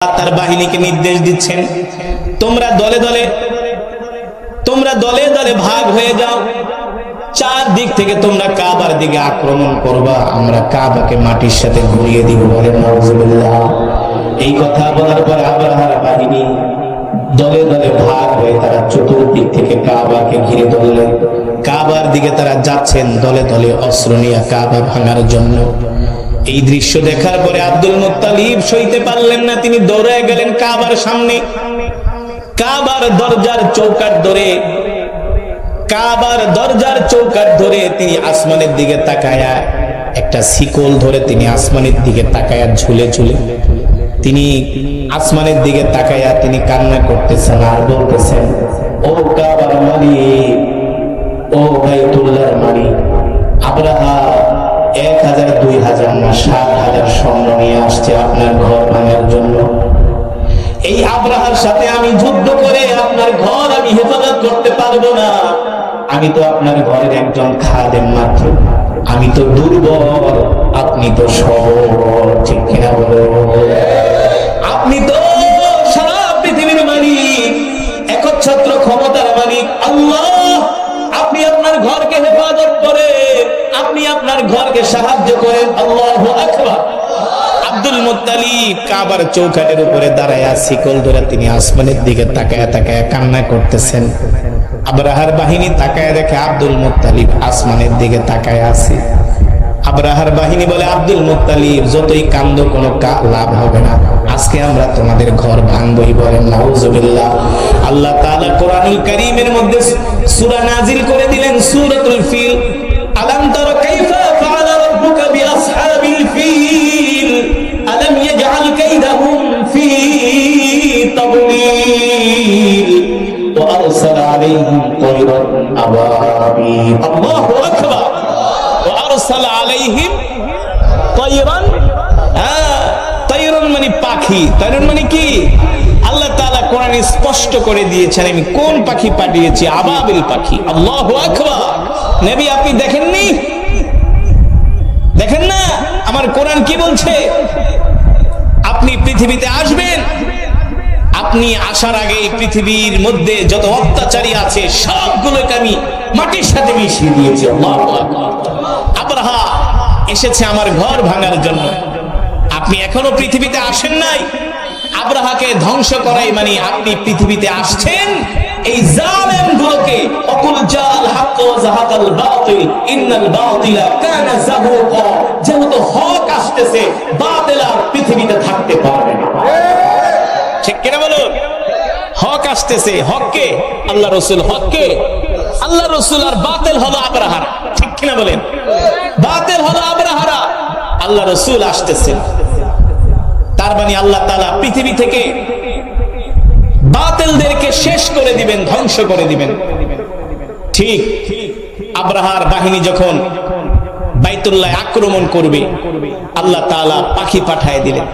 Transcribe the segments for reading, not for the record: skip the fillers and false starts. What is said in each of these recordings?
তার বাহিনীকে নির্দেশ দিচ্ছেন, তোমরা দলে দলে ভাগ হয়ে যাও, চার দিক থেকে তোমরা কাবার দিকে আক্রমণ করবা, আমরা কাবাকে মাটির সাথে ঘুরিয়ে দিব। বলেন নাউজুবিল্লাহ। এই কথা বলার পর আবরাহার বাহিনী দলে দলে ভাগ হয়ে তারা চতুর্দিক থেকে কাবাকে ঘিরে ধরলেন। কাবার দিকে তারা যাচ্ছেন দলে দলে অস্ত্র নিয়ে কাবা ভাঙার জন্য। এই দৃশ্য দেখার পরে আব্দুল মুত্তালিব সইতে পারলেন না, তিনি দৌড়ে গেলেন কাবার সামনে। কাবার দরজার চৌকাঠ ধরে তিনি আসমানের দিকে তাকায়া, একটা শিকল ধরে তিনি আসমানের দিকে তাকায়া ঝুলে তিনি আসমানের দিকে তাকায়া তিনি কান্না করতেছেন আর বলতেছেন, ও কাবার মালিক, ও বাইতুল্লাহর মালিক, আবরাহা 1000 2000 না 7000 সৈন্য নিয়ে আসছে আপনার ঘর ভাঙার জন্য। এই আবরাহার সাথে আমি যুদ্ধ করে আপনার ঘর আমি হেফাজত করতে পারবো না। আমি তো আপনার ঘরের একজন খাদেম মাত্র, আমি তো দুর্বল, আপনি তো সবল, ঠিক কিনা বলো? আপনি তো সারা পৃথিবীর মালিক, একচ্ছত্র ক্ষমতার মালিক আল্লাহ। আপনি আপনার ঘরকে হেফাজত করে, আপনি আপনার ঘরকে সাহায্য করেন। আল্লাহু আকবার। আব্দুল মুত্তালিব কাবার চৌকাঠের উপরে দাঁড়ায়া শিকল ধরে তিনি আসমানের দিকে তাকায়া তাকায়া কান্না করতেছেন। আবরাহার বাহিনী তাকায়া দেখে আব্দুল মুত্তালিব আসমানের দিকে তাকায়া আছে। আবরাহার বাহিনী বলে, আব্দুল মুত্তালিব যতই কান্দো কোনো লাভ হবে না, আজকে আমরা তোমাদের ঘর ভাঙবই। বলেন নাউজুবিল্লাহ। আল্লাহ তাআলা কোরআনুল কারীমের মধ্যে সূরা নাজিল করে দিলেন, সূরাতুল ফিল। আলাম তারা কাইফা ফাআলা রাব্বুকা বিআসহাবিল ফিল আলাম ইয়াজআল কাইদাহুম ফি তাদলিল ওয়া আরসালা আলাইহিম তায়রান আবাবিল। আল্লাহু আকবার। ওয়া আরসালা আলাইহিম তায়রান, তায়রান মানে পাখি। তায়রান মানে কি? আল্লাহ তাআলা কোরআনে স্পষ্ট করে দিয়েছেন আমি কোন পাখি পাঠিয়েছি, আবাবিল পাখি। আল্লাহু আকবার। নবী আপনি দেখেননি? দেখেন না আমার কোরআন কি বলছে? আপনি পৃথিবীতে আসবেন, আপনি আসার আগে এই পৃথিবীর মধ্যে যত অত্যাচারী আছে সবগুলোকে আমি মাটির সাথে মিশিয়ে দিয়েছি। আল্লাহু আকবার। আবরাহা এসেছে আমার ঘর ভাঙার জন্য, আপনি এখনো পৃথিবীতে আসেন নাই। আবরাহাকে ধ্বংস করাই মানে আপনি পৃথিবীতে আসছেন এই জালেমগুলোকে। অকুল জাল হক ওয়া যাহাকাল বাতিল ইন্নাল বাতিলা কানা যাহুকা। যেহেতু হক আসতেছে, বাতিল আর পৃথিবীতে থাকতে পারবে না। ঠিক কিনা বলো? হক আসতেছে, হককে আল্লাহ রাসূল, হককে আল্লাহ রাসূল, আর বাতিল হলো আবরাহার। ঠিক কিনা বলেন? বাতিল হলো আবরাহারা, আল্লাহ রাসূল আসতেছে। তার মানে আল্লাহ তাআলা পৃথিবী থেকে বাতিলদেরকে শেষ করে দিবেন, ধ্বংস করে দিবেন। ঠিক আবরাহার বাহিনী যখন বাইতুল্লাহ আক্রমণ করবে, আল্লাহ তাআলা পাখি পাঠায় দিলেন,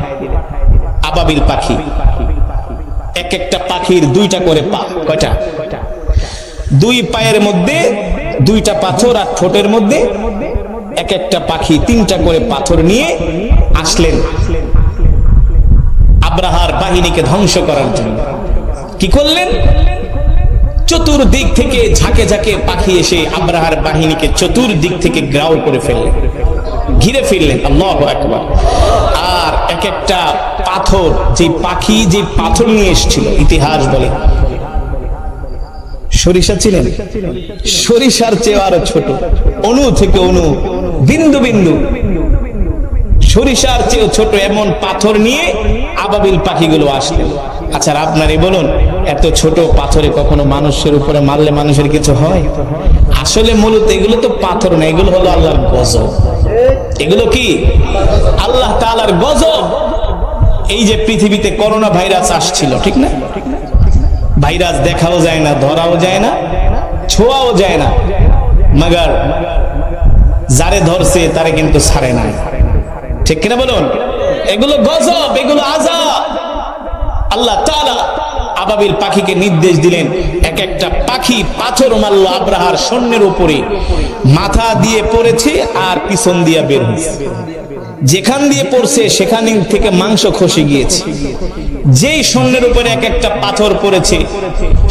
আবাবিল পাখি। এক একটা পাখির 2টা করে পা। কয়টা? 2 পায়ের মধ্যে 2টা পাথর, আর ঠোঁটের মধ্যে এক একটা পাখি 3টা করে পাথর নিয়ে আসলেন আবরাহার বাহিনীকে ধ্বংস করার জন্য। কি করলেন? চতুর্দিক থেকে ঝাঁকে ঝাঁকে পাখি এসে আবরাহার বাহিনীকে চতুর্দিক থেকে গ্রাউ করে ফেললেন, ঘিরে ফেললেন। আল্লাহু আকবার। আর এক একটা পাথর, যে পাখি যে পাথর নিয়ে এসেছিল, ইতিহাস বলে সরিষা ছিলেন, সরিষার চেয়ে আরো ছোট, অণু থেকে অণু, বিন্দু বিন্দু, সরিষার চেয়ে ছোট এমন পাথর নিয়ে আবাবিল পাখিগুলো আসলেন। আচ্ছা আপনারই বলুন, এত ছোট পাথরে কখনো মানুষের উপরে মারলে মানুষের কিছু হয়? আসলে মূলত এগুলো তো পাথর না, এগুলো হলো আল্লাহর গজব। এগুলো কি? আল্লাহ তাআলার গজব। এই যে পৃথিবীতে করোনা ভাইরাস আসছিল, ঠিক না? ভাইরাস দেখাও যায় না, ধরাও যায় না, ছোঁয়াও যায় না, মাগার যারে ধরছে তারে কিন্তু ছাড়ে নাই। ঠিক কিনা বলুন? এগুলো গজব, এগুলো আযাব। আল্লাহ তাআলা আবাবিল পাখিকে নির্দেশ দিলেন, এক একটা পাখি পাথর মারল আবরাহার সৈন্যের উপরে, মাথা দিয়ে পড়েছে আর পিছন দিয়া বের হয়েছে। যেখান দিয়ে পড়ছে সেখান থেকে মাংস খসে গিয়েছে। যেই সৈন্যের উপরে এক একটা পাথর পড়েছে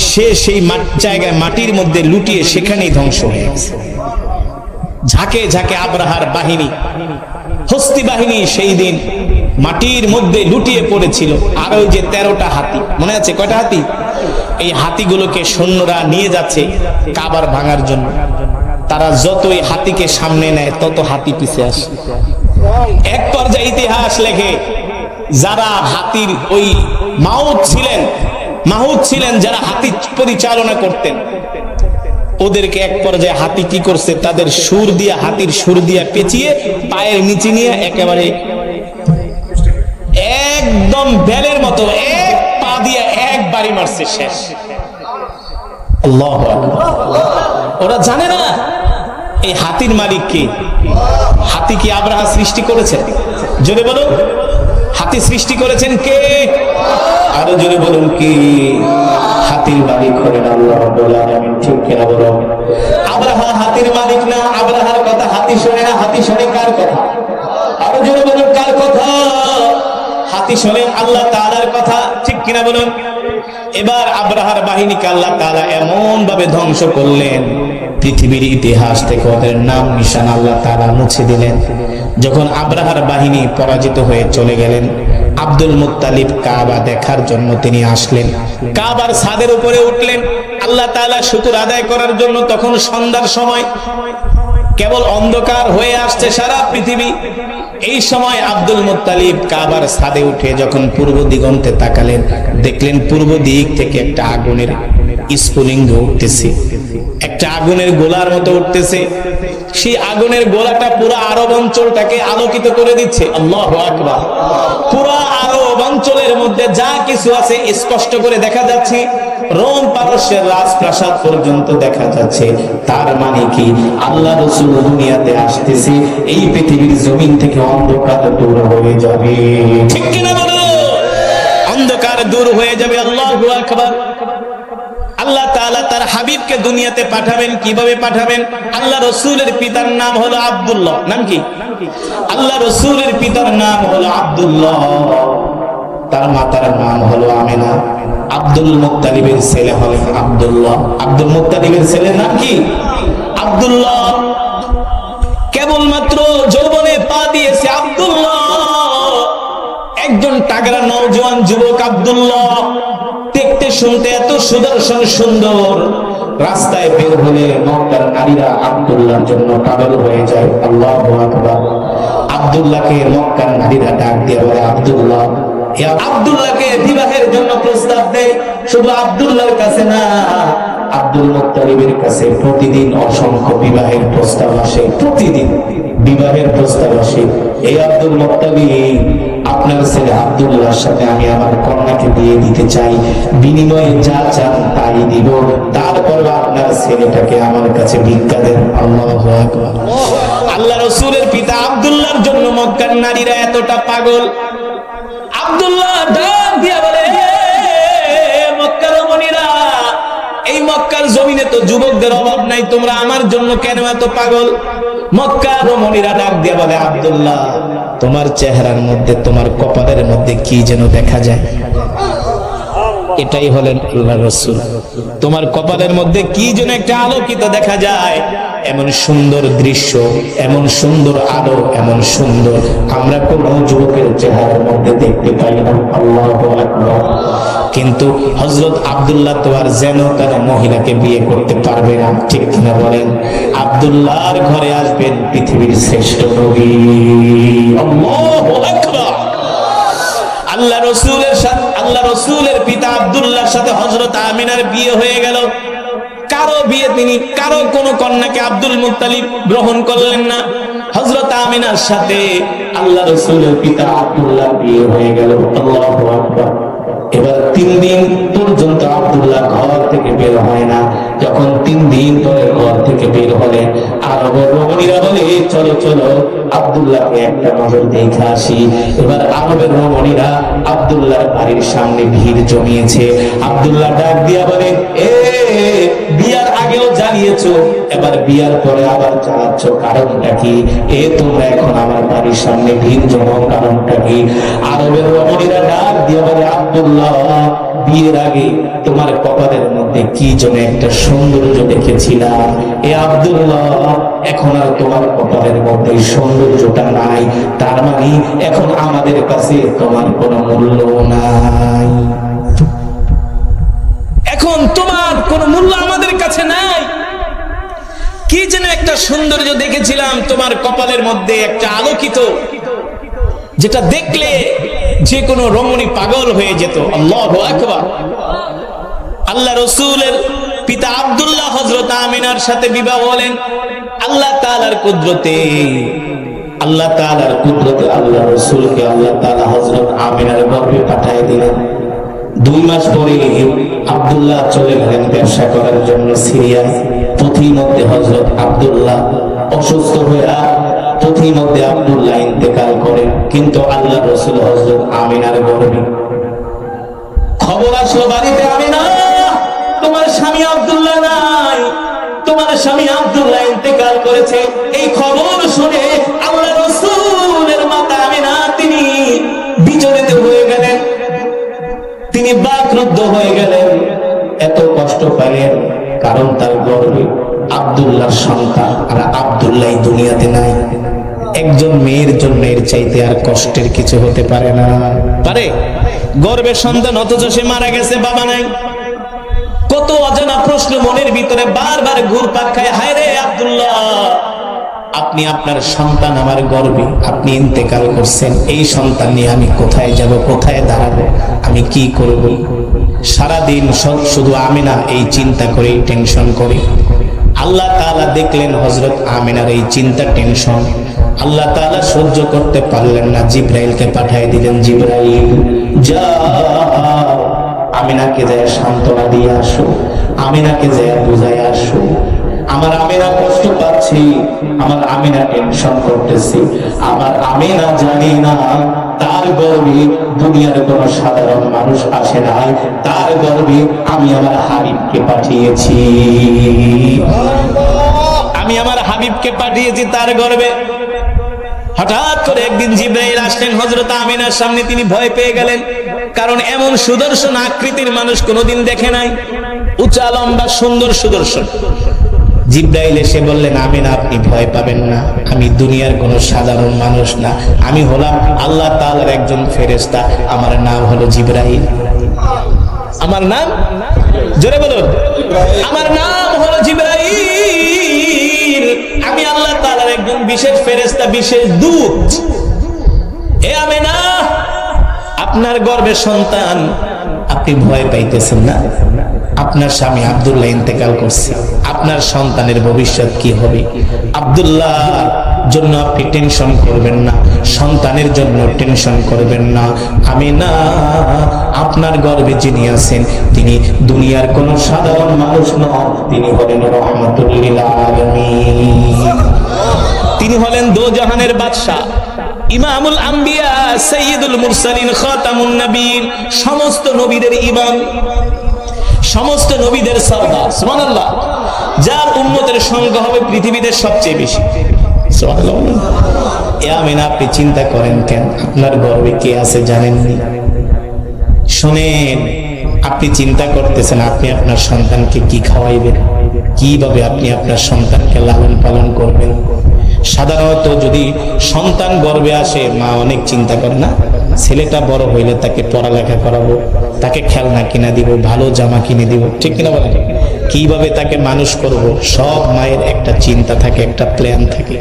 সে সেই জায়গায় মাটির মধ্যে লুটিয়ে সেখানেই ধ্বংস হয়ে গেছে। ঝাঁকে ঝাঁকে আব্রাহার বাহিনী, হস্তি বাহিনী সেই দিন মাটির মধ্যে লুটিয়ে পড়েছিল। আর ওই যে 13টা হাতি, মনে আছে কয়টা হাতি? এই হাতিগুলোকে সৈন্যরা নিয়ে যাচ্ছে কাবার ভাঙার জন্য। তারা যতই হাতিকে সামনে নেয় তত হাতি পিছে আসে। এক পর্যায়ে ইতিহাস লেখে যারা হাতির ওই মাহুত ছিলেন যারা হাতি পরিচালনা করতেন, ওদেরকে এক পর্যায়ে হাতি কি করছে, তাদের হাতির সুর দিয়া পেঁচিয়ে পায়ের নিচে নিয়ে একেবারে একদম বেলের মতো এক পা দিয়ে এক বাড়ি মারছে, শেষ। আল্লাহু আকবার। ওরা জানে না এই হাতির মালিক কে। হাতি কি আব্রাহা সৃষ্টি করেছেন? জোরে বলুন, হাতি সৃষ্টি করেছেন কে? আরো জোরে বলুন কি? হাতির মালিক হলেন আল্লাহ রাব্বুল আলামিন। ঠিক কিনা বলুন? আব্রাহা হাতির মালিক না। আব্রাহার কথা হাতি শোনে না। হাতি শোনে কার কথা? আরো জোরে বলুন কার কথা? হাতি শোনেন আল্লাহ তাআলার কথা। ঠিক কিনা বলুন? এবার আব্রাহার বাহিনীকে আল্লাহ তাআলা এমন ভাবে ধ্বংস করলেন, পৃথিবীর ইতিহাস থেকে ওদের নাম নিশান আল্লাহ তাআলা মুছে দিলেন। যখন আব্রাহার বাহিনী পরাজিত হয়ে চলে গেলেন, আব্দুল মুত্তালিব কাবা দেখার জন্য তিনি আসলেন। কাবার ছাদের উপরে উঠলেন আল্লাহ তাআলা শুকর আদায় করার জন্য। তখন সন্ধ্যার সময়, কেবল অন্ধকার হয়ে আসছে সারা পৃথিবী। এই সময় আব্দুল মুত্তালিব কাবার ছাদে উঠে যখন পূর্ব দিগন্তে তাকালেন, দেখলেন পূর্ব দিক থেকে একটা আগুনের স্ফুলিঙ্গ উঠতেছে, একটা আগুনের গোলার মতো উঠতেছে। সেই আগুনের গোলাটা পুরো আরব অঞ্চলটাকে আলোকিত করে দিচ্ছে। আল্লাহু আকবার। পুরো আরব অঞ্চলের মধ্যে যা কিছু আছে স্পষ্ট করে দেখা যাচ্ছে। রোম পারস্যের রাজপ্রাসাদ পর্যন্ত দেখা যাচ্ছে। তার মানে কি আল্লাহ রাসূল দুনিয়াতে আসতেছে, এই পৃথিবীর জমিন থেকে অন্ধকার দূর হয়ে যাবে। ঠিক কিনা বলো? অন্ধকার দূর হয়ে যাবে। আল্লাহু আকবার। আল্লাহ তাআলা তার হাবিবকে দুনিয়াতে পাঠাবেন। কিভাবে পাঠাবেন? আল্লাহ রাসূলের পিতার নাম হলো আব্দুল্লাহ। নাম কি? আল্লাহ রাসূলের পিতার নাম হলো আব্দুল্লাহ, তার মাতার নাম হলো আমিনা। আব্দুল মুত্তালিবের ছেলে হলেন আব্দুল্লাহ। আব্দুল মুত্তালিবের ছেলের নাম কি? আব্দুল্লাহ। কেবলমাত্র যৌবনে পা দিয়েছে আব্দুল্লাহ, একজন তাগড়া নওজোয়ান যুবক আব্দুল্লাহ। দেখতে শুনতে এত সুদর্শন সুন্দর, রাস্তায় বের হলে মক্কার নারীরা আব্দুল্লাহর জন্য পাগল হয়ে যায়। আল্লাহু আকবার। আব্দুল্লাহকে মক্কার নারীরা ডাক দিয়ে বলে, আব্দুল্লাহ। আব্দুল্লাহকে বিবাহের জন্য প্রস্তাব দেয়। শুধু আব্দুল্লাহর কাছে না, আব্দুল মুত্তালিবের কাছে প্রতিদিন অসংখ্য বিবাহের প্রস্তাব আসে। প্রতিদিন বিবাহের প্রস্তাব আসে। এই আব্দুল মুত্তালিব, আপনার ছেলে আব্দুল্লাহর সাথে আমি আমার কন্যাকে বিয়ে দিতে চাই, বিনিময়ে যা চান তাই দিব, তারপর আপনার ছেলেটাকে আমার কাছে ভিক্ষা দেন। আল্লাহু আকবার। আল্লাহ রাসূলের পিতা আব্দুল্লাহর জন্য মক্কার নারীরা এতটা পাগল। আব্দুল্লাহ ডাক দিয়া বলে, মক্কার রমণীরা, এই মক্কার জমিনে তো যুবকদের অভাব নাই, তোমরা আমার জন্য কেন এত পাগল? মক্কার রমণীরা ডাক দিয়া বলে, আব্দুল্লাহ, তোমার চেহারার মধ্যে, তোমার কপালের মধ্যে কি যেন দেখা যায়। এটাই হলেন আল্লাহ রাসূল। তোমার কপালের মধ্যে কি যেন একটা আলোকিত দেখা যায়। এমন সুন্দর দৃশ্য, এমন সুন্দর আলো, এমন সুন্দর আমরা কোন যুবকের চেহারার মধ্যে দেখতে পাই না। আল্লাহু আকবার। কিন্তু হযরত আব্দুল্লাহ তো আর যেন তার মহিলাকে বিয়ে করতে পারবে না। ঠিক কিনা বলেন? আব্দুল্লাহর ঘরে আসবেন পৃথিবীর শ্রেষ্ঠ নবী। আল্লাহু আকবার। আল্লাহ রাসূলের পিতা আব্দুল্লাহর সাথে হযরত আমিনার বিয়ে হয়ে গেল। কারো কোনো কন্যাকে আব্দুল মুত্তালিব গ্রহণ করলেন না। হযরত আমিনার সাথে আল্লাহ রাসূলের পিতা আব্দুল্লাহ বিয়ে হয়ে গেল। আল্লাহু আকবার। এবার 3 দিন পর্যন্ত আব্দুল্লাহ ঘর থেকে বের হয় না। যখন 3 দিন পরে ঘর থেকে বের হলেন, আরবের রমণীরা বলে, চলো চলো আব্দুল্লাহকে একটা নজর দেখে আসি। এবার আরবের রমণীরা আব্দুল্লাহর বাড়ির সামনে ভিড় জমিয়েছে। আব্দুল্লাহ ডাক দিয়া বলে, বিয়ার আগেও যারা জ্বালিয়েছো, এবার বিয়ার পরে আবার জ্বালাচ্ছ, কারণটা কি? তোমরা এখন আমার বাড়ির সামনে ভিড় জমাও, কারণটা কি? আরবের রমণীরা ডাক দিয়ে বলে, আব্দুল্লাহ, বিয়ের আগে তোমার কপালের মধ্যে কি যেন একটা সৌন্দর্য দেখেছিলাম, আব্দুল্লাহ এখন আর তোমার কপালের মধ্যে সৌন্দর্যটা নাই, তার মানে এখন আমাদের কাছে তোমার কোনো মূল্য নাই, এখন তোমার কোনো মূল্য আমাদের কাছে নাই। কি যেন একটা সৌন্দর্য দেখেছিলাম তোমার কপালের মধ্যে, একটা আলোকিত, যেটা দেখলে যে কোনো রমণী পাগল হয়ে যেত। আল্লাহু আকবার। আল্লাহ রাসূলের পিতা আব্দুল্লাহ হযরত আমিনার সাথে বিবাহ হলেন আল্লাহ তাআলার কুদরতে। আল্লাহ রাসূলকে আল্লাহ তাআলা হযরত আমিনার গর্ভে পাঠিয়ে দিলেন। 2 মাস পরে আব্দুল্লাহ চলে গেলেন ব্যবসা করার জন্য সিরিয়ায়। পথিমধ্যে হযরত আব্দুল্লাহ অসুস্থ হয়ে পথিমধ্যে আব্দুল্লাহ ইন্তেকাল করেন। কিন্তু আল্লাহ রাসূল হযরত আমিনার গর্ভে খবর আসলো বাড়িতে, আমিনা তোমার স্বামী আব্দুল্লাহ নাই, তোমার স্বামী আব্দুল্লাহ ইন্তেকাল করেছে। এই খবর শুনে আল্লাহ রাসূলের মাতা আমিনা তিনি বিচলিত হয়ে গেলেন, তিনি বাকরুদ্ধ হয়ে গেলেন, এত কষ্ট পেলেন, কারণ তার গর্ভে আব্দুল্লাহর সন্তান, আর আব্দুল্লাহ দুনিয়াতে নাই। একজন মেয়ের জন্য এর চাইতে আর কষ্টের কিছু হতে পারে না, পারে? গর্ভের সন্তান, অথচ সে মারা গেছে, বাবা নাই। কত অজানা প্রশ্ন মনের ভিতরে বারবার ঘুরপাক খায়। হায় রে আব্দুল্লাহ, আপনি আপনার সন্তান আমার গর্ভে, আপনি ইন্তেকাল করছেন, এই সন্তান নিয়ে আমি কোথায় যাব, কোথায় দাঁড়াবো, আমি কি করব? সারাদিন শুধু আমিনা এই চিন্তা করে, টেনশন করে। আল্লাহ তাআলা দেখলেন হযরত আমিনার এই চিন্তা, টেনশন। আল্লাহ তাআলা সহ্য করতে পারলেন না, জিবরাইলকে পাঠিয়ে দিলেন। জিবরাইল, যাও আমিনাকে যায় সান্ত্বনা দিয়ে আসো, আমিনাকে যায় বুঝাই আসো। আমার আমিনা কষ্ট পাচ্ছি, আমার আমিনা টেনশন করতেছি, আমার আমিনা জানি না তার গর্ভে দুনিয়ার কোন সাধারণ মানুষ আসে নাই, তার গর্ভে আমি আমার হাবিবকে পাঠিয়েছি, আমি আমার হাবিবকে পাঠিয়েছি তার গর্ভে। হঠাৎ করে একদিন জিবরাইল আসলেন হযরত আমিনার সামনে, তিনি ভয় পেয়ে গেলেন, কারণ এমন সুদর্শন আকৃতির মানুষ কোনোদিন দেখে নাই, উঁচা লম্বা সুন্দর সুদর্শন। জিবরাইল এসে বললেন, আমিনা আপনি ভয় পাবেন না, আমি দুনিয়ার কোনো সাধারণ মানুষ না, আমি হলাম আল্লাহ তাআলার একজন ফেরেশতা, আমার নাম হলো জিবরাইল। আমার নাম, জোরে বলুন, আমার নাম হলো জিবরাইল, আমি আল্লাহ তাআলার একজন বিশেষ ফেরেশতা, বিশেষ দূত। এ আমিনা, আপনার গর্ভে সন্তান, আপনি ভয় পাইতেছেন না? আপনার স্বামী আব্দুল্লাহ ইন্তেকাল করছে, আপনার সন্তানের ভবিষ্যৎ কি হবে? আব্দুল্লাহর জন্য আপনি টেনশন করবেন না, সন্তানের জন্য টেনশন করবেন না। আমিনা, আপনার গর্ভে যিনি আছেন তিনি দুনিয়ার কোন সাধারণ মানুষ নন, তিনি হলেন রহমাতুল লিল আলামিন, তিনি হলেন দোজাহানের বাদশা, ইমামুল আম্বিয়া, সাইয়্যিদুল মুরসালিন, খাতামুন নবীন, সমস্ত নবীদের ইমাম, সমস্ত নবীদের সরদার, সুবহানাল্লাহ, যার উম্মতের সংখ্যা হবে পৃথিবীতে সবচেয়ে বেশি, সুবহানাল্লাহ। আমিনা, আপনি চিন্তা করেন কেন? আপনার গর্ভে কে আছে জানেননি? শুনেন, আপনি চিন্তা করতেছেন আপনি আপনার সন্তানকে কি খাওয়াইবেন, কিভাবে আপনি আপনার সন্তানকে লালন পালন করবেন। সাধারণত যদি সন্তান গর্ভে আসে, মা অনেক চিন্তা করে না, ছেলেটা বড় হইলে তাকে পড়ালেখা করাবো, তাকে খেলনা কিনে দিব, ভালো জামা কিনে দিব, ঠিক কিনা বলেন? কিভাবে তাকে মানুষ করব, সব মায়ের একটা চিন্তা থাকে, একটা প্ল্যান থাকে।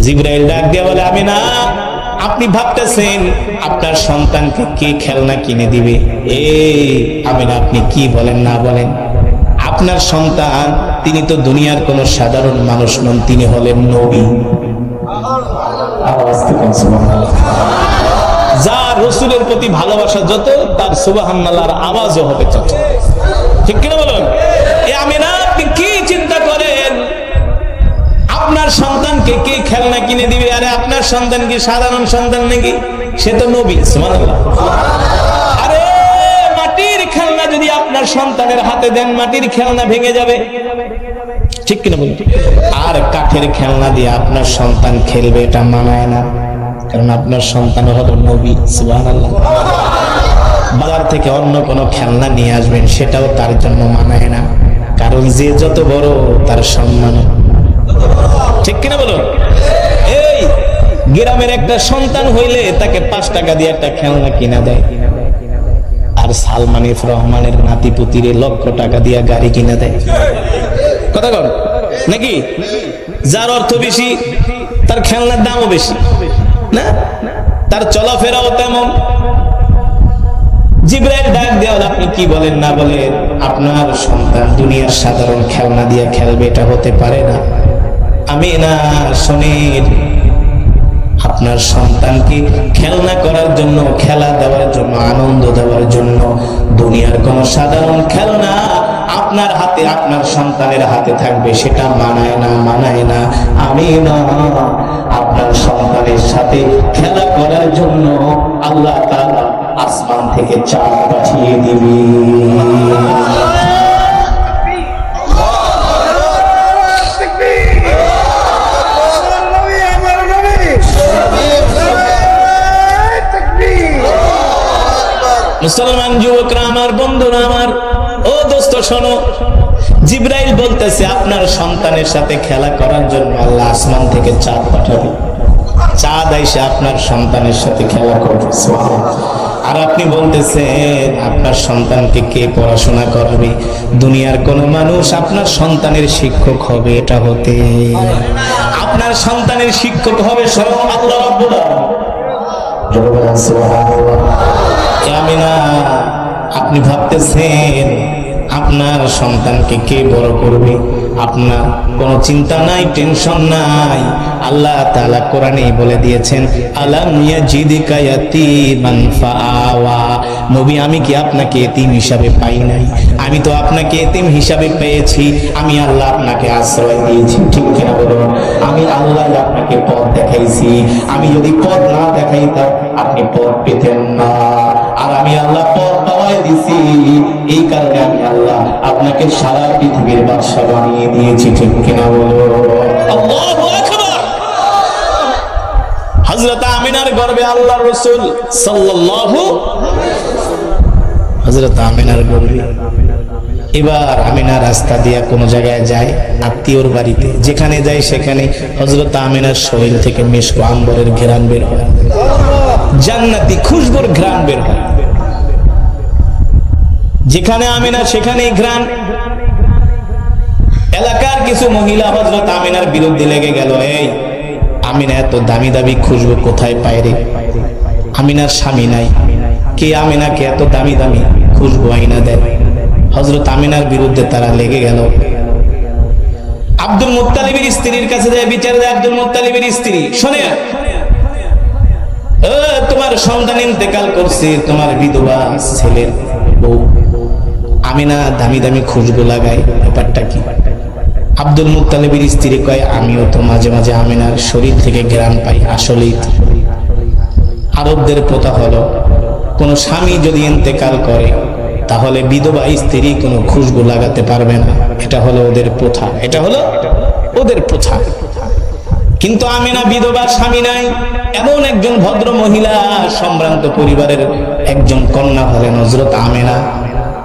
জিবরাইল ডাক দিয়ে বলে, আমিনা, আপনি ভাবতেছেন আপনার সন্তানকে কে খেলনা কিনে দিবে? আমিনা, আপনি কি বলেন না বলেন, আপনার সন্তান তিনি তো দুনিয়ার কোন সাধারণ মানুষ নন, তিনি হলেন নবী। যার রাসূলের প্রতি ভালোবাসা যত, তার সুবহানাল্লাহর আওয়াজও হবে তত, ঠিক কিনা বলুন? আমিনা, আপনি কি চিন্তা করেন আপনার সন্তানকে কে খেলনা কিনে দিবে? আরে আপনার সন্তান কি সাধারণ সন্তান নাকি? সে তো নবী, সুবহানাল্লাহ। আরে মাটির খেলনা যদি আপনার সন্তানের হাতে দেন, মাটির খেলনা ভেঙে যাবে, ঠিক কিনা বলুন? আর কাঠের খেলনা দিয়ে আপনার সন্তান খেলবে, এটা মানায় না, কারণ আপনার সন্তান হলো নবী। সুবহানাল্লাহ। বাজার থেকে অন্য কোনো খেলনা নিয়ে আসবেন, সেটাও তার জন্য মানায় না, কারণ যে যত বড় তার সম্মান, ঠিক কিনা বলুন? এই গ্রামের একটা সন্তান হইলে তাকে 5 টাকা দিয়ে একটা খেলনা কিনা দেয়, আর সালমান এফ রহমানের নাতিপুতিরে লক্ষ টাকা দিয়ে গাড়ি কিনা দেয়। কথা কর নাকি? যার অর্থ বেশি তার খেলনার দামও বেশি, না? তার চলাফেরাও তেমন। জিবরাইল ডাক দেওয়া, আপনি কি বলেন না বলেন, আপনার সন্তান দুনিয়ার সাধারণ খেলনা দিয়ে খেলবে, এটা হতে পারে না। আমি না শোনেন, আপনার সন্তানকে খেলনা করার জন্য, খেলা দেওয়ার জন্য, আনন্দ দেওয়ার জন্য দুনিয়ার কোন সাধারণ খেলনা আপনার হাতে, আপনার সন্তানের হাতে থাকবে, সেটা মানায় না, মানায় না। আমি না, আপনার সন্তানের সাথে খেলা করার জন্য আল্লাহ তাআলা আসমান থেকে চাঁদ পাঠিয়ে দিবে। মুসলমান যুবকরা আমার, বন্ধুরা আমার, ও দোস্ত শোনো, জিবরাইল বলতেছে আপনার সন্তানের সাথে খেলা করার জন্য আল্লাহ আসমান থেকে চাঁদ পাঠাবে, চাঁদ আইসা আপনার সন্তানের সাথে খেলা করবে। আর আপনি বলতেছেন আপনার সন্তানকে কে পড়াশোনা করাবে? দুনিয়ার কোন মানুষ আপনার সন্তানের শিক্ষক হবে? এটা হতে, আপনার সন্তানের শিক্ষক হবে স্বয়ং আল্লাহ রাব্বুল আলামিন। আমি না, আপনি ভাবতেছেন আপনার সন্তানকে কে বড় করবে? আপনার কোনো চিন্তা নাই, টেনশন নাই। আল্লাহ তাআলা কোরআনে বলে দিয়েছেন, আলাম ইয়াজিদকা ইয়াতীমান ফাআওয়া। নবী, আমি কি আপনাকে এতিম হিসাবে পাই নাই? আমি তো আপনাকে এতিম হিসাবে পেয়েছি। আমি আল্লাহ আপনাকে আশ্রয় দিয়েছি, ঠিক কিনা বলুন? আমি আল্লাহ আপনাকে পথ দেখাইছি। আমি যদি পথ না দেখাইতাম আপনি পথ পেতেন না, আর আমি আল্লাহ পথ পাওয়াই দিছি। এই কারণে আমি আল্লাহ আপনাকে সারা পৃথিবীর বাদশা বানিয়ে দিয়েছি, ঠিক কিনা বলো? আল্লাহু আকবার। হযরত আমিনার গর্ভে আল্লাহর রাসূল সাল্লাল্লাহু, হযরত আমিনার গর্ভে। এবার আমিনা রাস্তা দিয়ে কোন জায়গায় যায়, আত্মীয়র বাড়িতে, যেখানে যায় সেখানে হযরত আমিনার শরীর থেকে মিশক আম্বরের ঘ্রাণ বের হয়, জান্নাতি খুশবুর ঘ্রাণ বের হয়। যেখানে আমিনা সেখানেই ঘ্রাণ। এলাকার কিছু মহিলা হযরত আমিনার বিরুদ্ধে লেগে গেল, এই আমিনা এত দামি দামি খুশবু কোথায় পায় রে? আমিনার স্বামী নাই, কে আমিনাকে এত দামি দামি খুশবু আইনা দেয়? হযরত আমিনার বিরুদ্ধে তারা লেগে গেল। আব্দুল মুত্তালিবের স্ত্রীর কাছে যায় বিচার দেয়। আব্দুল মুত্তালিবের স্ত্রী, শোনে, তোমার সন্তান ইন্তেকাল করছে, তোমার বিধবা ছেলের বউ আমিনা দামি দামি খুশবু লাগায়, ব্যাপারটা কি? আব্দুল মুত্তালিবের স্ত্রী কয়, আমিও তো মাঝে মাঝে আমিনার শরীর থেকে ঘ্রাণ পাই। আসলেই আরবদের প্রথা হলো, কোন স্বামী যদি ইন্তেকাল করে তাহলে বিধবা স্ত্রী কোনো খুশবু লাগাতে পারবে না। এটা হলো ওদের প্রথা, এটা হলো ওদের প্রথা। কিন্তু আমিনা বিধবা, স্বামী নাই, এমন একজন ভদ্র মহিলা, সম্ভ্রান্ত পরিবারের একজন কন্যা হলেন হযরত আমিনা।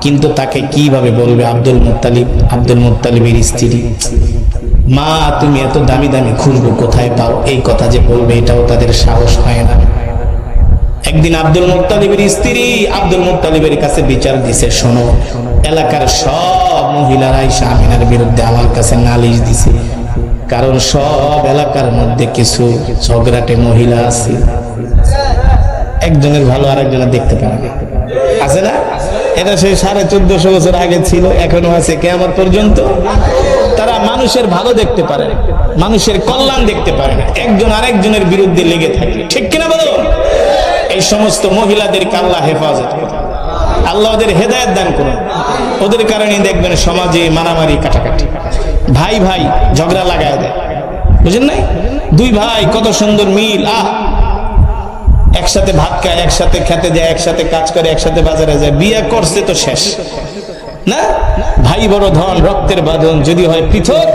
কিন্তু তাকে কিভাবে বলবে আব্দুল মুত্তালিব, আব্দুল মুত্তালিবের স্ত্রী, মা তুমি এত দামি দামি খুশবু কোথায় পাও? এই কথা যে বলবে এটাও তাদের সাহস হয় না। একদিন আব্দুল মুত্তালিবের স্ত্রী আব্দুল মুত্তালিবের কাছে বিচার দিছে, শোনো, এলাকার সব মহিলারা এসে আমিনার বিরুদ্ধে আমার কাছে নালিশ দিছে, কারণ সব এলাকার মধ্যে কিছু ঝগড়াটে মহিলা আছে, একজনের ভালো আরেকজনের দেখতে পারে না, আছে না? এটা সেই 1450 বছর আগে ছিল, এখনো আছে কিয়ামত পর্যন্ত। তারা মানুষের ভালো দেখতে পারে না, মানুষের কল্যাণ দেখতে পারে না, একজন আরেকজনের বিরুদ্ধে লেগে থাকে, ঠিক কিনা বলো? এই সমস্ত মহিলাদেরকে আল্লাহ হেফাজত করুন, আল্লাহ ওদের হেদায়েত দান করুন। ওদের কারণে দেখবেন সমাজে মারামারি, কাটাকাটি, ভাই ভাই ঝগড়া লাগায় দেয়, বুঝেন নাই? দুই ভাই কত সুন্দর মিল, একসাথে ভাত খায়, একসাথে খেতে যায়, একসাথে কাজ করে, একসাথে বাজারে যায়, বিয়ে করছে তো শেষ, না? ভাই বড় ধন, রক্তের বাঁধন, যদি হয় পৃথক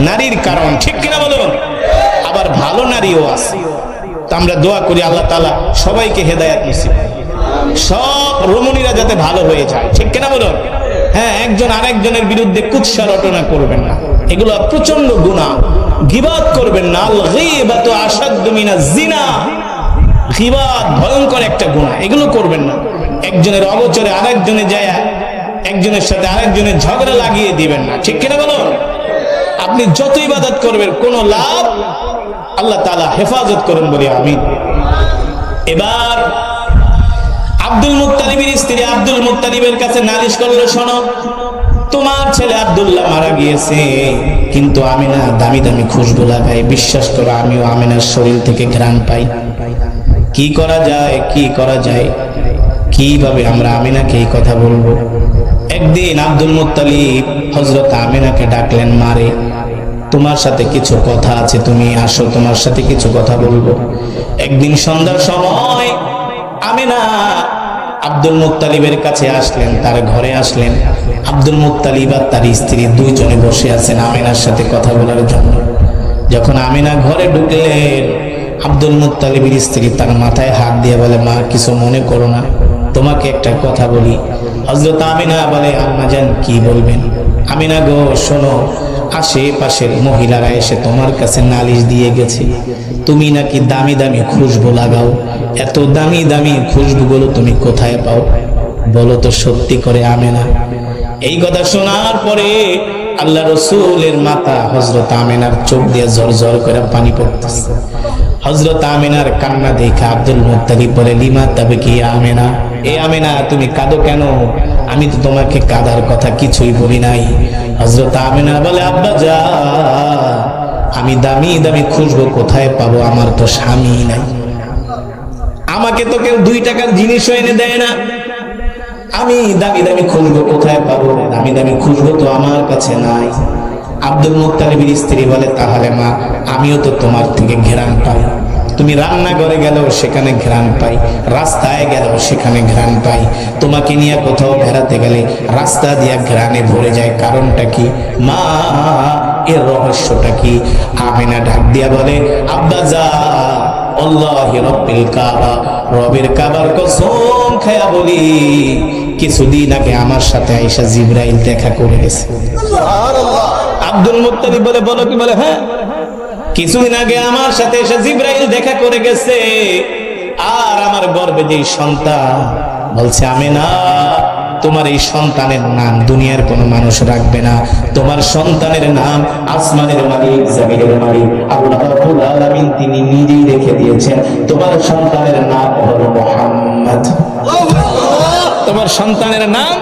নারীর কারণ, ঠিক কিনা বলুন? আবার ভালো নারীও আছে। তো আমরা দোয়া করি আল্লাহ তাআলা সবাইকে হেদায়েত নসিব, সব রমণীরা যাতে ভালো হয়ে যায়, ঠিক কিনা বলুন? হ্যাঁ, একজন আরেকজনের বিরুদ্ধে কুৎসা রটনা করবেন না, এগুলো প্রচন্ড গুনাহ। গীবাত করবেন না, আল গীবাতু আশাদ্দু মিনাজ জিনা, গীবাত ভয়ঙ্কর একটা গুনাহ, এগুলো করবেন না। একজনের অগোচরে আরেকজনে যায় একজনের সাথে আরেকজনের ঝগড়া লাগিয়ে দিবেন না, ঠিক কিনা বলুন? আপনি যত ইবাদত করবেন কোনো লাভ, আল্লাহ তাআলা হেফাজত করুন বলি আমিন। এবার আব্দুল মুত্তালিবের স্ত্রী আব্দুল মুত্তালিবের কাছে নালিশ করলো, শোনো, তোমার ছেলে আব্দুল্লাহ মারা গিয়েছে, কিন্তু আমিনা দামি দামি খুশবু লাগায়, বিশ্বাস করো আমিও আমিনার শরীর থেকে ঘ্রাণ পাই। কি করা যায়, কি করা যায়, কিভাবে আমরা আমিনাকে এই কথা বলবো? একদিন আব্দুল মুত্তালিব হযরত আমিনাকে ডাকলেন, মারে, তোমার সাথে কিছু কথা আছে, তুমি আসো, তোমার সাথে কিছু কথা বলবো। একদিন সন্ধ্যার সময় আমিনা আব্দুল মুত্তালিবের কাছে আসলেন, তার ঘরে আসলেন। আব্দুল মুত্তালিব আর তার স্ত্রী দুইজনে বসে আছেন আমিনার সাথে কথা বলার জন্য। যখন আমিনা ঘরে ঢুকলেন, আব্দুল মুত্তালিবের স্ত্রী তার মাথায় হাত দিয়ে বলে, মা কিছু মনে করো না, তোমাকে একটা কথা বলি। হযরত আমিনা বলে, আম্মাজান কি বলবেন? আমিনা গো শোনো, আশেপাশের মহিলারা এসে তোমার কাছে নালিশ দিয়ে গেছে, তুমি নাকি দামি দামি খুশবু লাগাও, এত দামি দামি খুশবুগুলো তুমি কোথায় পাও? বলো তো সত্যি করে আমিনা। এই কথা শোনার পরে আল্লাহ রসুলের মাতা হযরত আমিনার চোখ দিয়ে ঝরঝর করে পানি পড়তেছে। হযরত আমিনার কান্না দেখে আব্দুল মুত্তালিব বলে, লিমা তাবকি আমিনা, এ আমিনা তুমি কাঁদো কেন? আমি তো তোমাকে কাঁদার কথা কিছুই বলি নাই। হযরত আমিনা বলে, আব্বা যা, আমি দামি দামি খুশবু কোথায় পাবো? আমার তো স্বামী নাই, আমাকে তো কেউ 2 টাকার জিনিসও এনে দেয় না, আমি দামি দামি খুশবু কোথায় পাবো? দামি দামি খুশবু তো আমার কাছে নাই। আব্দুল মুত্তালিবের স্ত্রী বলে, তাহলে মা, আমিও তো তোমার থেকে ঘ্রাণ পাই, তুমি রান্নাঘরে গেলেও সেখানে ঘ্রাণ পাই, রাস্তায় গেলেও সেখানে ঘ্রাণ পাই, তোমাকে নিয়ে কোথাও বেড়াতে গেলে রাস্তা দিয়ে ঘ্রাণে ভরে যায়, কারণটা কি মা? এর রহস্যটা কি? আমিনা ডাক দিয়া বলে, আব্বা যা, আল্লাহি রাব্বিল কাবা, রবের কাবার কসম খায়া বলি, কিছুদিন আগে আমার সাথে আয়েশা জিবরাইল দেখা করে গেছে। সুবহানাল্লাহ। আব্দুল মুত্তালিব বলে, বলো কি? বলে, হ্যাঁ, কিছুদিন আগে আমার সাথে এসে জিবরাইল দেখা করে গেছে, আর আমার গর্ভে যে সন্তান, বলছে আমিনা, তোমার এই সন্তানের নাম দুনিয়ার কোনো মানুষ রাখবে না, তোমার সন্তানের নাম আসমানের মালিক, জমিনের মালিক আল্লাহ রাব্বুল আলামিন তিনি নিজেই রেখে দিয়েছেন, তোমার সন্তানের নাম হলো মুহাম্মদ। তোমার সন্তানের নাম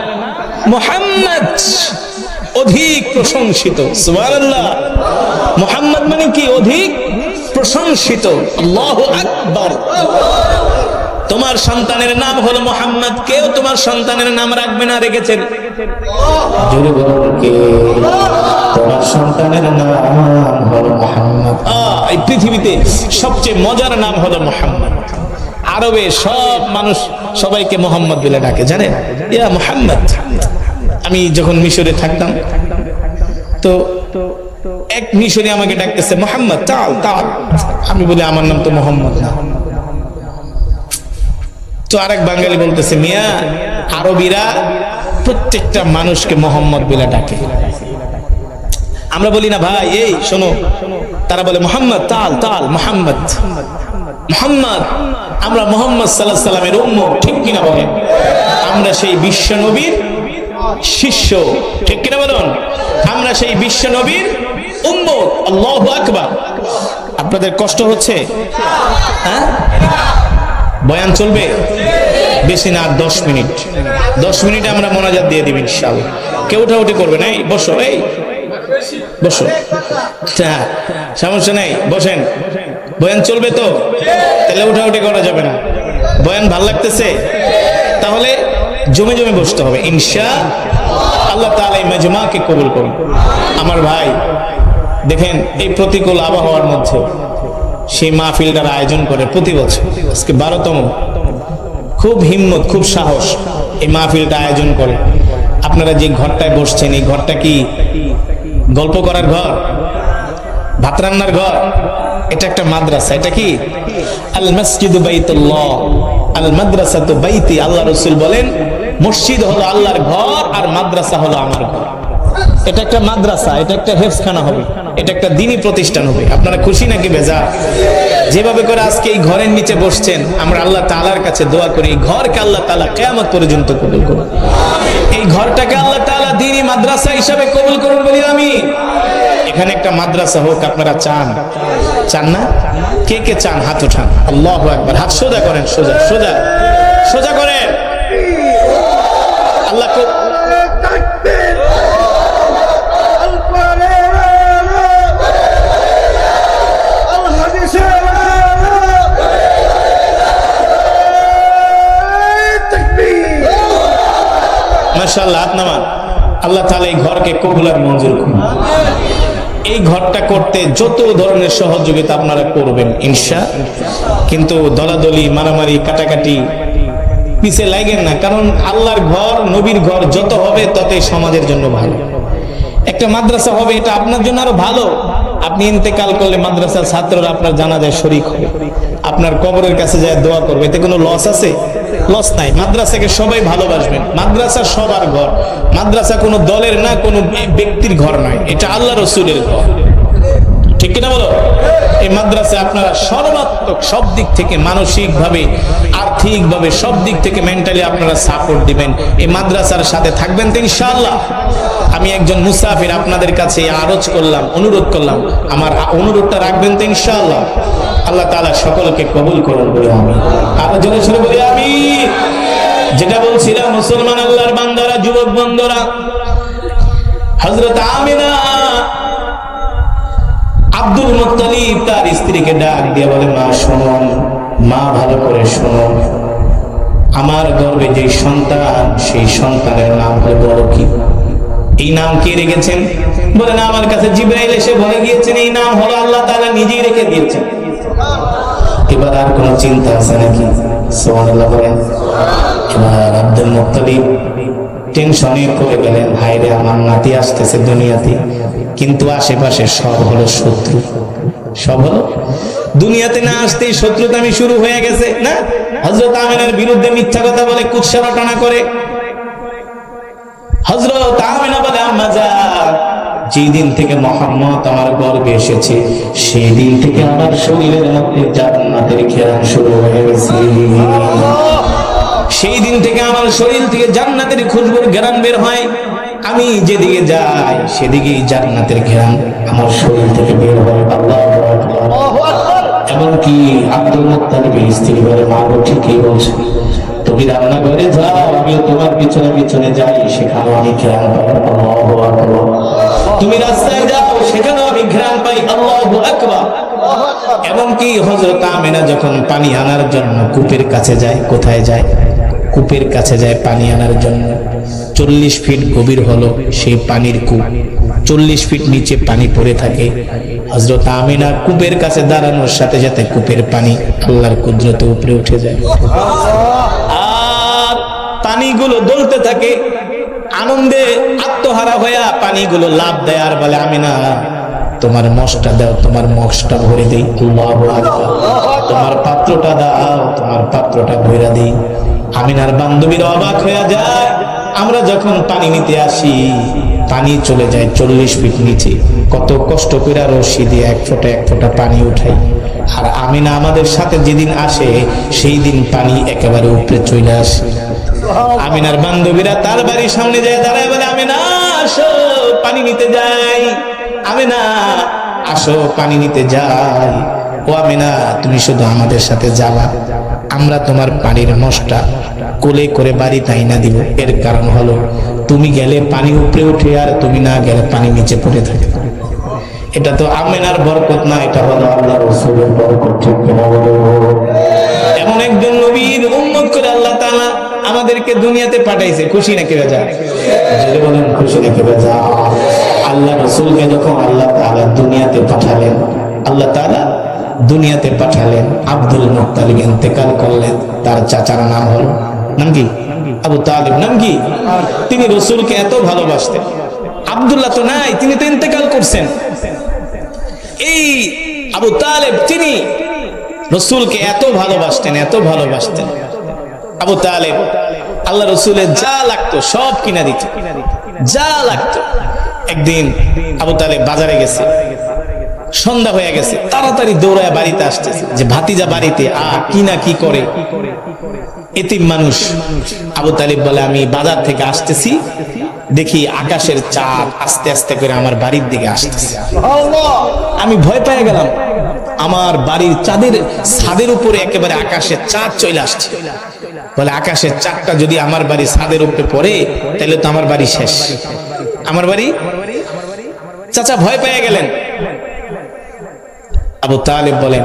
মুহাম্মদ, অধিক প্রশংসিত। সুবহানাল্লাহ। মুহাম্মদ মানে কি? অধিক প্রশংসিত। আল্লাহু আকবার। তোমার সন্তানের নাম হলো মুহাম্মদ। কেউ তোমার সন্তানের নাম রাখবে না, রেখেছেন? জোরে বলুন কে? তোমার সন্তানের নাম হলো মুহাম্মদ। এই পৃথিবীতে সবচেয়ে মজার নাম হলো মুহাম্মদ। আরবে সব মানুষ সবাইকে মোহাম্মদ বলে ডাকে, জানেন? ইয়া মুহাম্মদ। আমি যখন মিশরে থাকতাম, তো এক মিশরে আমাকে ডাকতেছে, মুহাম্মদ তাল তাল। আমি বলি, আমার নাম তো মোহাম্মদ না। তো আরেক বাঙালি বলতেছে, মিয়া, আরবিরা প্রত্যেকটা মানুষকে মোহাম্মদ বলে ডাকে, আমরা বলি না ভাই, এই শোনো। তারা বলে মুহাম্মদ তাল তাল, মুহাম্মদ মুহাম্মদ। আমরা মুহাম্মদ সাল্লাল্লাহু আলাইহি সাল্লামের উম্মত, ঠিক কিনা বলেন? আমরা সেই বিশ্ব নবীর শিষ্য, ঠিক কিনা বলুন? আমরা সেই বিশ্ব নবীর উম্মত। আল্লাহু আকবার। আপনাদের কষ্ট হচ্ছে? হ্যাঁ, বয়ান চলবে বেশি না, 10 মিনিট। 10 মিনিটে আমরা মোনাজাত দিয়ে দিব ইনশাআল্লাহ। কেউ উঠাউঠি করবে না, এই বসো, এই বসো, হ্যাঁ সমস্যা নেই, বসেন। বয়ান চলবে তো? তাহলে উঠাউঠি করা যাবে না। বয়ান ভাল লাগতেছে? তাহলে জমে জমে বসতে হবে ইনশাআল্লাহ। আল্লাহ তাআলা এই মাজমাকে কবুল করুন। আমার ভাই দেখেন, এই প্রতিকূল আবহাওয়ার মধ্যে সেই মাহফিলটার আয়োজন করে প্রতি বছর, আজকে 12তম। খুব হিম্মত, খুব সাহস এই মাহফিলটা আয়োজন করে। আপনারা যে ঘরটায় বসছেন এই ঘরটা কি গল্প করার ঘর, ভাত রান্নার ঘর? এটা একটা মাদ্রাসা। এটা কি? আল মসজিদু বাইতুল্লাহ আল মাদ্রাসাতু বাইতি। আল্লাহ রাসূল বলেন মসজিদ হলো আল্লাহর ঘর আর মাদ্রাসা হলো আমার ঘর। এটা একটা মাদ্রাসা, এটা একটা হেফজখানা হবে, এটা একটা দ্বীনি প্রতিষ্ঠান হবে। আপনারা খুশি নাকি বেজার? যেভাবে করে আজকে এই ঘরের নিচে বসছেন, আমরা আল্লাহ তাআলার কাছে দোয়া করি এই ঘরকে আল্লাহ তাআলা কিয়ামত পর্যন্ত কবুল করুন। এই ঘরটাকে আল্লাহ তাআলা দ্বীনি মাদ্রাসা হিসেবে কবুল করুন বলি আমিন। এখানে একটা মাদ্রাসা হোক, আপনারা চান? চান না? কে কে চান হাত উঠান। আল্লাহু আকবার। হাত সোজা করেন, সোজা সোজা সোজা করেন। আল্লাহ মাশাআল্লাহ, হাত নামান। আল্লাহ তাআলা এই ঘরকে কবুল আর মঞ্জুর করুন। এই ঘরটা করতে যত ধরনের সহযোগিতা আপনারা করবেন ইনশাআল্লাহ, কিন্তু দলাদলি মারামারি কাটাকাটি পিছে লাগেন না, কারণ আল্লাহর ঘর নবীর ঘর যত হবে ততই সমাজের জন্য ভালো। একটা মাদ্রাসা হবে, এটা আপনার জন্য আরো ভালো। আপনি ইন্তেকাল করলে মাদ্রাসার ছাত্ররা আপনার জানাজায় শরীক হবে, আপনার কবরের কাছে যায় দোয়া করবে। এতে কোনো লস আছে? লস নাই। মাদ্রাসাকে সবাই ভালোবাসবেন। মাদ্রাসা সবার ঘর। মাদ্রাসা কোনো দলের না, কোনো ব্যক্তির ঘর নয়, এটা আল্লাহ রাসূলের ঘর। ঠিক কিনা বলো? এই মাদ্রাসা আপনারা সর্বাত্মক সব দিক থেকে, মানসিক ভাবে, আর্থিক ভাবে, সব দিক থেকে মেন্টালি আপনারা সাপোর্ট দিবেন। এই মাদ্রাসার সাথে থাকবেন তো ইনশাআল্লাহ। আমি একজন মুসাফির, আপনাদের কাছে আরজ করলাম, অনুরোধ করলাম, আমার অনুরোধটা রাখবেন তো ইনশাআল্লাহ। আল্লাহ তাআলা সকলকে কবুল করুন বলে আমি আরো জোরে শুনে বলি আমি। যেটা বলছিলাম, মুসলমান আল্লাহর বান্দারা, যুবক বন্ধুরা, হযরত আমিনা আব্দুল মুত্তালিব তার স্ত্রীকে ডাক দিয়ে বলে, মা শোনো, মা ভালো করে শোনো, আমার গর্ভে যে সন্তান, সেই সন্তানের নাম হলো বড় কি? এই নাম কে রেখেছেন? বলে না, আমার কাছে জিবরাইল এসে বলে গিয়েছেন এই নাম হলো আল্লাহ তাআলা নিজেই রেখে দিয়েছেন। এবার আর কোন চিন্তা আছে নাকি? সুবহানাল্লাহ বলেন। এবার আব্দুল মুত্তালিব টেনশনে পড়ে গেলেন, হায় রে, আমার নাতি আসতেছে দুনিয়াতে, কিন্তু আশেপাশে সব হলো শত্রু। সব হলো দুনিয়াতে না আসতেই শত্রুতা আমি শুরু হয়ে গেছে না? হযরত আমিনার বিরুদ্ধে মিথ্যা কথা বলে, কুৎসা রটনা করে। হযরত আমিনা বলে, আম্মা যান, যেই দিন থেকে মুহাম্মদ আমার গর্ভে এসেছে, সেই দিন থেকে আমার শরীরের মধ্যে জান্নাতের ঘ্রাণ শুরু হয়ে গেছে। সেই দিন থেকে আমার শরীর থেকে জান্নাতের খুশবুর ঘ্রাণ বের হয়। আমি যেদিকে যাই সেদিকেই জান্নাতের ঘ্রাণ আমার শরীর থেকে বের হয়। আল্লাহু আকবার। এমনকি আব্দুল মুত্তালিবের স্ত্রী বলে, মা গো, ঠিকই বলছো, তুমি রান্নাঘরে যাও, আমিও তোমার পিছনে পিছনে যাই, সেখানেও আমি ঘ্রাণ পাই। আল্লাহু আকবার। তুমি রাস্তায় যাও, সেখানেও আমি ঘ্রাণ পাই। আল্লাহু আকবার। এমনকি হযরত আমিনা যখন পানি আনার জন্য কূপের কাছে যায়, কোথায় যায়? কূপের কাছে যায় পানি আনার জন্য। 40 ফিট গভীর হলো সেই পানির কূপ, 40 ফিট নিচে পানি পড়ে থাকে। হযরত আমিনা কূপের কাছে দাঁড়ানোর সাথে সাথে কূপের পানি আল্লাহর কুদরতে উপরে উঠে যায়, আর পানিগুলো দলতে থাকে। আনন্দে আত্মহারা হয়ে পানিগুলো লাভ দেয় আর বলে, আমিনা, তোমার মশটা দাও, তোমার মশটা ভরে দেই। আল্লাহু আকবার। তোমার পাত্রটা দাও, তোমার পাত্রটা ভরে দেই। আমিনার বান্ধবীরা অবাক হয়ে যায়। আমরা যখন পানি নিতে আসি, পানি চলে যায় 40 ফিট নিচে, কত কষ্ট করে রশি দিয়ে এক ফোঁটা পানি উঠাই। আর আমিনা আমাদের সাথে যেদিন আসে, সেই দিন পানি একেবারে উপরে চলে আসে। আমিনার বান্ধবীরা তার বাড়ির সামনে যায় দাঁড়ায়, বলে, আমিনা আসো, পানি নিতে যাই। আমিনা আসো, পানি নিতে যাই। ও আমিনা, তুমি শুধু আমাদের সাথে যাবা, আমরা তোমার পানির মশটা কোলে করে বাড়ি তাই না দিব। এর কারণ হলো, তুমি গেলে পানি উপরে উঠে, আর তুমি না গেলে পানি নিচে পড়ে থাকে। এটা তো আমিনার বরকত না, এটা হলো আল্লাহর রাসূলের বরকত। ঠিক কিনা বলো? এমন একজন নবীর উম্মত করে আল্লাহ তাআলা আমাদেরকে দুনিয়াতে পাঠাইছে। খুশি নাকি বেজা? যদি বলেন খুশি নাকি বেজা? আল্লাহ রাসূলকে যখন আল্লাহ তাআলা দুনিয়াতে পাঠালেন, আল্লাহ তাআলা দুনিয়াতে পাঠালেন, আব্দুল মুত্তালিব ইন্তেকাল করলেন। তার চাচার নাম হলো, নাম কি? আবু তালেব নাম কি? তিনি রসুলকে এত ভালোবাসতেন। আব্দুল্লাহ তো নাই, তিনি তো ইন্তেকাল করছেন। এই আবু তালেব তিনি রসুলকে এত ভালোবাসতেন, এত ভালোবাসতেন। আবু তালেব আল্লাহ রসুলের যা লাগতো সব কিনা দিত, যা লাগতো। একদিন আবু তালেব বাজারে গেছে, সন্ধ্যা হয়ে গেছে, তাড়াতাড়ি দৌড়ায় বাড়িতে আসতেছে যে ভাতিজা বাড়িতে কি না কি করে। এতিম মানুষ। আবু তালেব বলে, আমি বাজার থেকে আসতেছি, দেখি আকাশের চাঁদ আস্তে আস্তে করে আমার বাড়ির দিকে আসতেছে। আমি ভয় পেয়ে গেলাম, আমার বাড়ির ছাদের উপরে একেবারে আকাশের চাঁদ চলে আসছে। বলে, আকাশের চাঁদটা যদি আমার বাড়ির ছাদের উপরে পড়ে তাহলে তো আমার বাড়ি শেষ, আমার বাড়ি। চাচা ভয় পেয়ে গেলেন। আবু তালেব বলেন,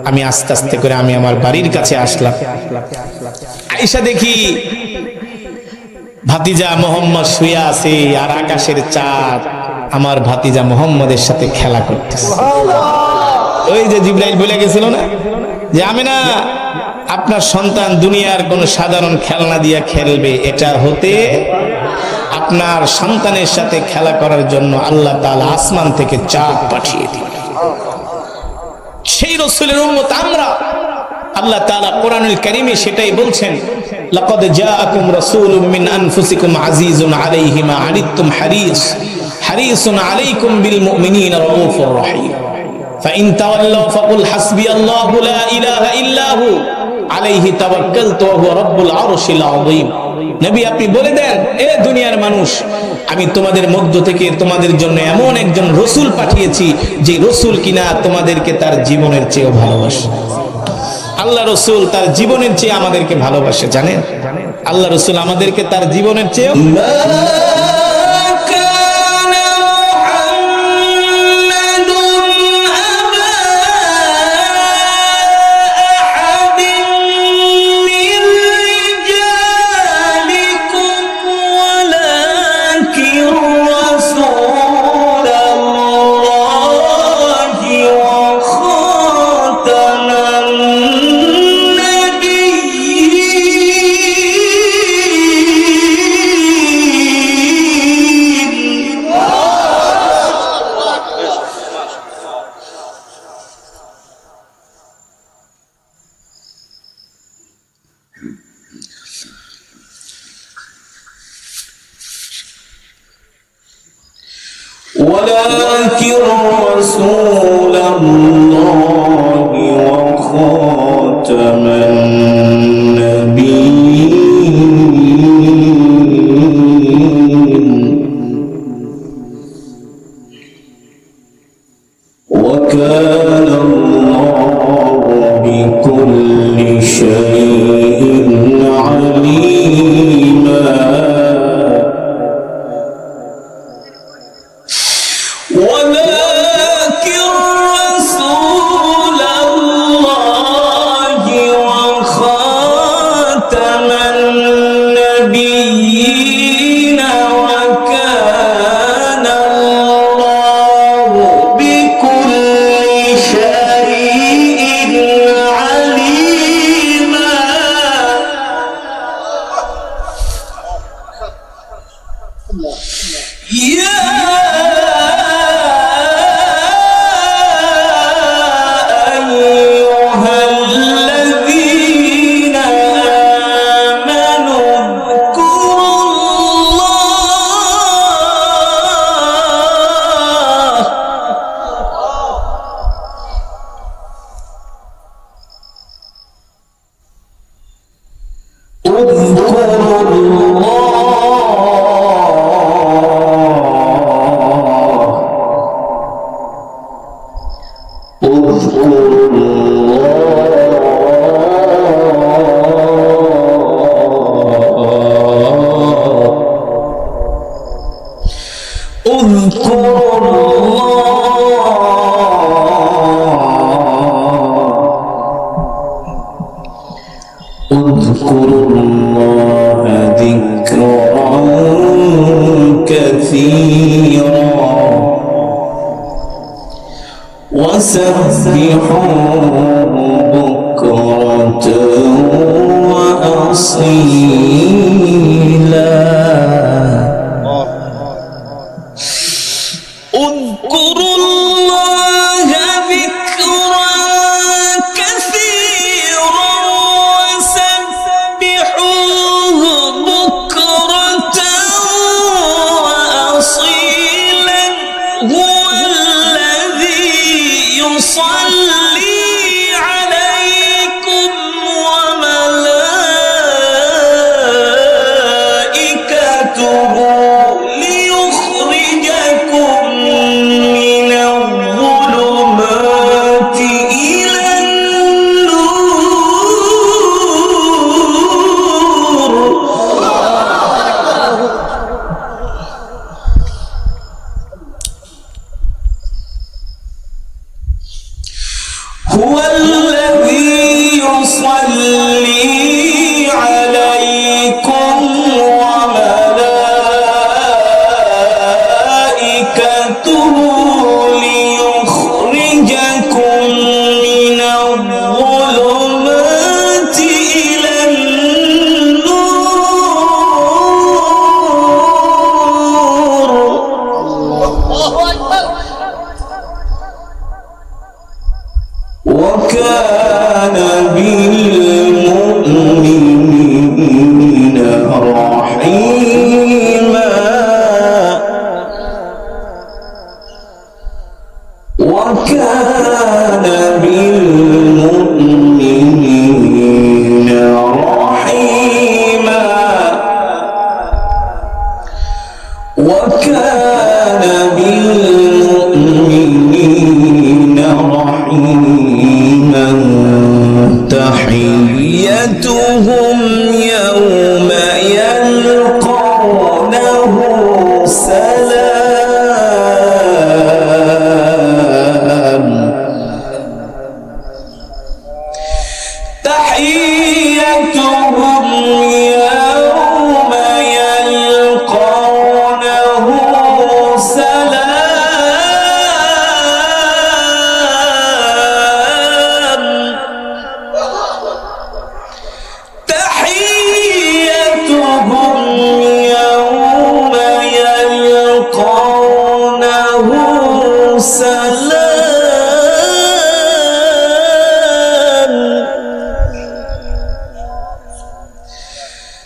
আমি আস্তে আস্তে করে আমি আমার বাড়ির কাছে আসলাম। আয়েশা দেখি ভাতিজা মোহাম্মদ শুয়ে আছে, আর আকাশের চাঁদ আমার ভাতিজা মোহাম্মদের সাথে খেলা করতেছে। ওই যে জিবরাইল বলে গেছিল না যে আমিনা, আপনার সন্তান দুনিয়ার কোন সাধারণ খেলনা দিয়ে খেলবে, এটা হতে আপনার সন্তানের সাথে খেলা করার জন্য আল্লাহ তাআলা আসমান থেকে চাঁদ পাঠিয়ে দিলেন। সেই রাসূলের উম্মত আমরা। আল্লাহ তাআলা কোরআনুল কারীমে সেটাই বলছেন, লাকাদ জাআকুম রাসূলুম মিন আনফুসিকুম আজিজুন আলাইহি মা আনিতুম হারিসুন আলাইকুম বিল মুমিনিনা রাউফুর রহিম ফাইন তাওয়াল্লাউ ফাকুল হাসবিয়াল্লাহু লা ইলাহা ইল্লা হু আলাইহি তাওয়াক্কালতু ওয়া হুয়া রাব্বুল আরশিল আযীম। নবী, আপনি বলে দেন, এ দুনিয়ার মানুষ, আমি তোমাদের মধ্য থেকে তোমাদের জন্য এমন একজন রাসূল পাঠিয়েছি যে রাসূল কিনা তোমাদেরকে তার জীবনের চেয়েও ভালোবাসে। আল্লাহ রাসূল তার জীবনের চেয়ে আমাদেরকে ভালোবাসে, জানেন? আল্লাহ রাসূল আমাদেরকে তার জীবনের চেয়েও ولكن رسول الله وخاتم النبيين وكان الله بكل شيء عليما ولكن رسول الله وخاتم النبيين وكان الله بكل شيء عليما اذكروا الله ذكرا كثيرا وسبحوه بكرة وأصيلا سلام تحيتهم يوم يلقونه سلام تحيتهم يوم يلقونه سلام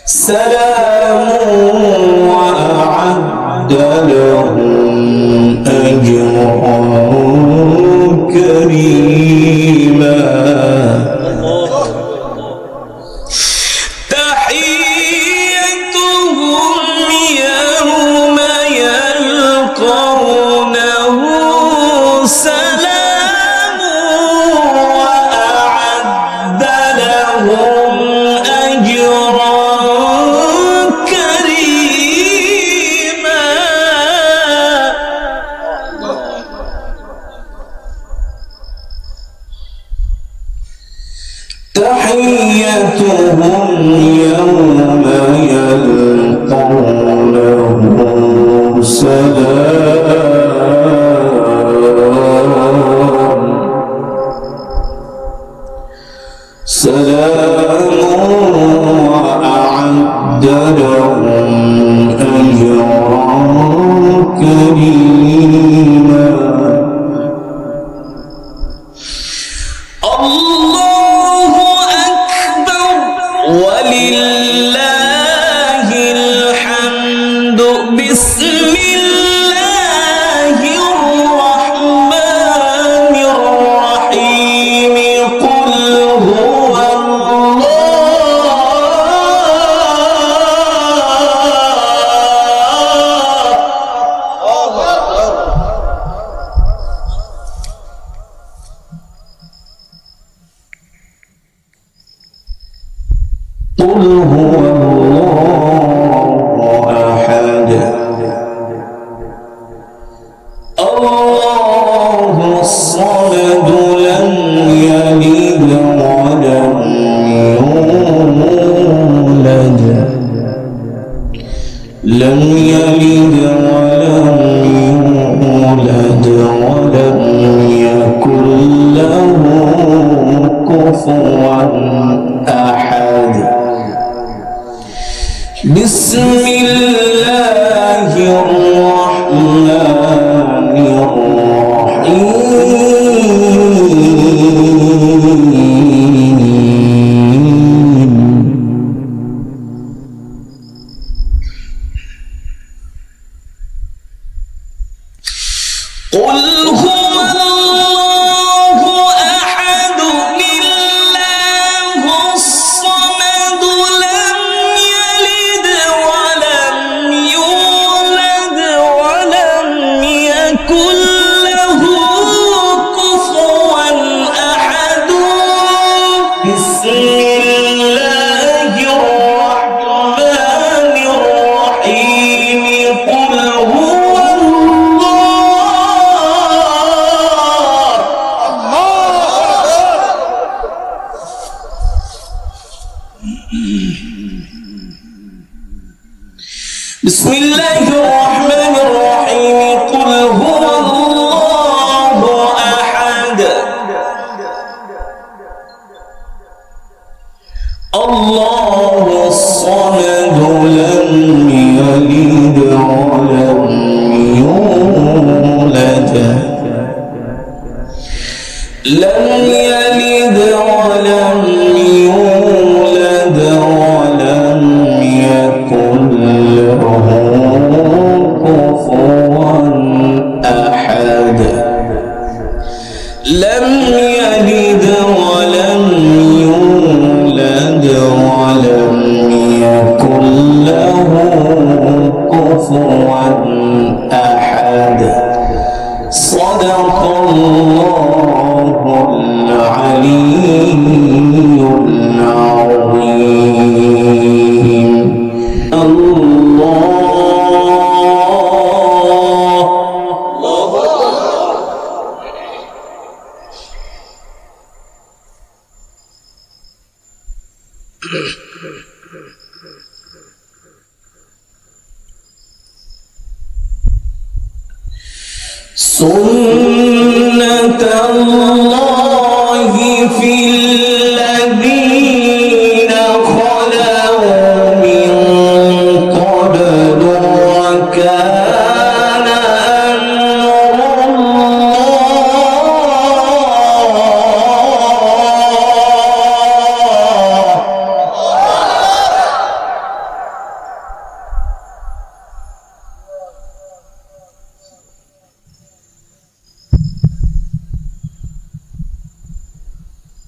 سلام وأعد لهم أجرا كريما تحيتهم يوم يلقونه سلام وأعد لهم أجرا كريما تحيتهم يوم يلقونه سلام سلام وأعد لهم أجرا كريما الله أكبر ولله الحمد بسم الله الرحمن الرحيم قل هو قل هو الله أحد الله الصمد لم يلد ولم يولد لم يلد ولم يولد ولم يكن له كفوا أحد بسم الله الرحمن الرحيم قل هو الله أحد الله الصمد لم يلد ولم يولد ولم يكن له كفوا أحد بسم الله الرحمن الرحيم قل هو بسم الله الرحمن الرحيم قل هو الله أحد الله الصمد لم يلد ولم يولد لم يلد ولم يولد ولم يكن له كفوا أحد لم يلد ولم يولد ولم يكن له كفوا أحد صدق الله سنة الله في الذين خلوا من قبل وكان أمر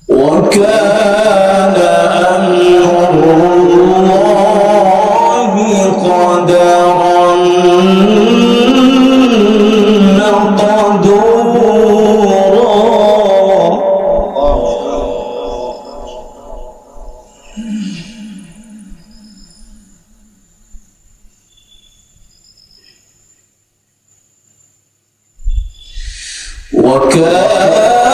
وكان أمر الله قدرا مقدورا وكان